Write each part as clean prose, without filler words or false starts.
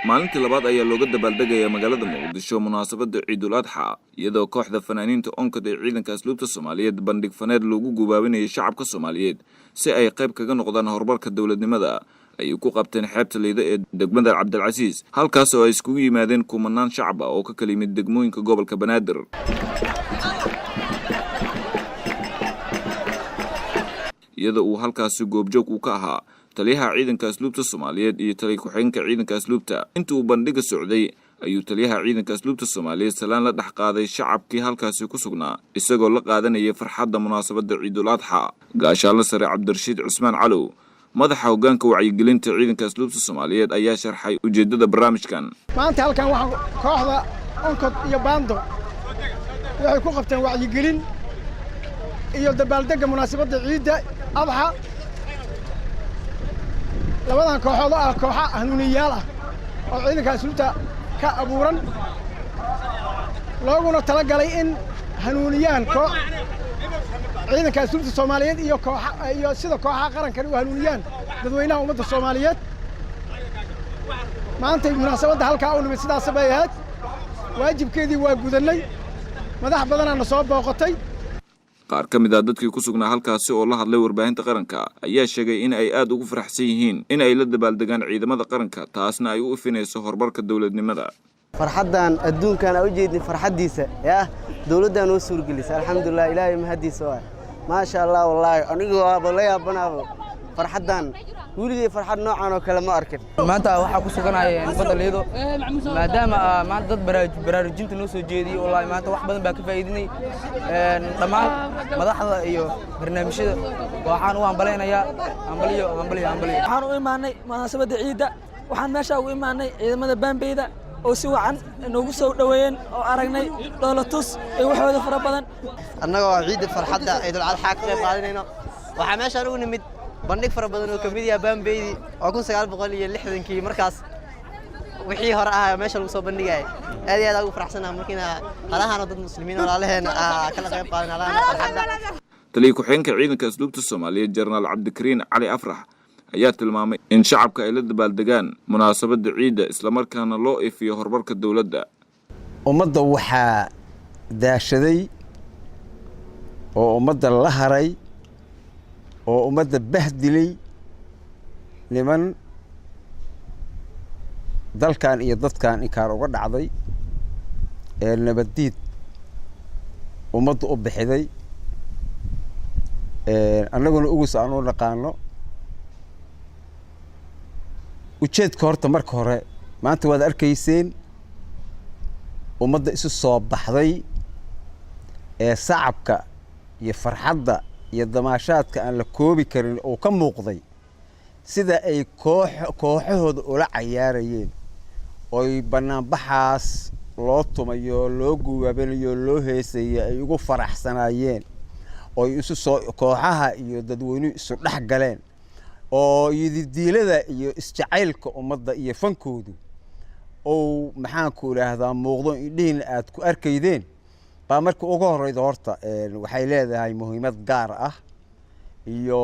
maalintii labaad ayaa looga dabaaldegaya magaalada Muqdisho munaasabada Ciidul Adha iyadoo kooxda fanaaniinta onkod ee ciidanka asluubta Soomaaliyeed bandhig faneed loogu gubaabinayo shacabka Soomaaliyeed si ay qayb kaga noqdaan horumarka dawladnimada ay ku qabteen xeebta Liida ee degmada Cabdilcasiis halkaas oo ay isku yimaadeen kumanaan shacab oo ka kala yimid degmooyinka gobolka Banaadir iyadoo uu halkaas goobjoog u ka ahaa taliyaha ciidanka asluubta Soomaaliyeed iyo taliye ku-xigeenka ciidanka asluubta intuu bandhiga socday ayuu taliyaha ciidanka asluubta Soomaaliyeed salaan la dhax qaaday shacabkii halkaas ku sugnaa isagoo la qaadanaya farxadda munaasabada Ciidul Adha gaashaanle sare Cabdirashiid Cusmaan Calow madaxa hoggaanka wacyigelinta ciidanka asluubta Soomaaliyeed ayaa sharxay ujeedada barnaamijkan maanta halkan waxaan kooxda onkod iyo baando waxay ku qabteen wacyigelin iyo dabaaldega munaasabada Ciidda Adha labadan kooxood ah kooxa hanuuniyaal ah oo ciidanka asluubta ka abuuran looguna tala galay in hanuuniyaan ciidanka asluubta Soomaaliyeed iyo sida kooxaha qaranka u hanuuniyaan dadweynaha ummadda Soomaaliyeed maanta munaasabada halka u nimid sidaas bay ahayd waajibkeedii waa gudanay madax badan soo booqatay qaar ka mid ah dadkii ku sugnaa halkaas oo la hadlay warbaahinta qaranka ayaa sheegay in ay aad ugu faraxsan yihiin in ay la dabaaldegaan ciidamada qaranka taasna ay u ifinayso horumarka dawladnimada farxadan adduunkan u jeedin farxadiisa dawladdan oo suurgelisay alxamdulillah ilaahay mahadiisa waa ma sha Allah wallahi anigu waa la yaabanaabo farxadan weligay farxad noocan oo kale ma arkin maanta waxa ku suganahay badda Liido maadaama maanta dad baraarujinta noo soo jeediyay wallahi maanta wax badan baa ka faa'iidinay dhamaan madaxda iyo barnaamijyada waxaan u ambaleynayaa ambaliyo waxaan u imaanay munaasabada ciida waxaan meesha ugu imaanay ciidamada baanbeeda oo si wacan noogu soo dhaweeyeen oo aragnay dowlatus ee waxooda fara badan annagoo ciida farxadda Ciidul Adha ka qayb qaadanayno waxa meesha ugu nimid bandhig fara badan oo kamid yahay baanbeedi oo 1960kii markaas wixii hore ah meesha lagu soo bandhigay aad ugu faraxsanahay markiina halahan dad muslimiin walaalaheena kala qayb qaadanayaan farxadda taliye ku-xigeenka ciidanka asluubta Soomaaliyeed General Cabdikariin Cali Afrax ayaa tilmaamay in shacabka ay la dabaaldegaan munaasabada ciida isla markaana loo ifiyo horumarka dawladda ummadda waxa daashaday oo ummadda la haray oo ummadda bahdilay niman dalkan iyo dadkan inkaar uga dhacday ee nabadiid ummadda u bixiday annaguna ugus aan u naqaano ujeedka horta marka hore maanta waad arkayseen ummadda isu soo baxday ee sacabka iyo farxadda iyo damaashaadka aan la koobi karin oo ka muuqday sida ay kooxahooda ula cayaarayeen oo banaanbaxaas loo tumayo loo guwaabanayo loo heesayo ay ugu faraxsanaayeen oo isu soo kooxaha iyo dadweynuhu isu dhex galeen oo yidiilada iyo isjacaylka ummadda iyo fankoodu oo maxaan ku raahdaa muuqdo indhiin aad ku arkaydeen baa marka ugu horeydo horta waxay leedahay muhiimad gaar ah iyo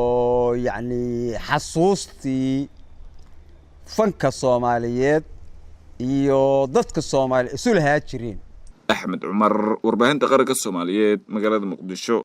yacni xasuustii fanka Soomaaliyeed iyo dadka Soomaali isu lahaa jireen Axmed Cumar warbaahinta qaranka Soomaaliyeed magaalada Muqdisho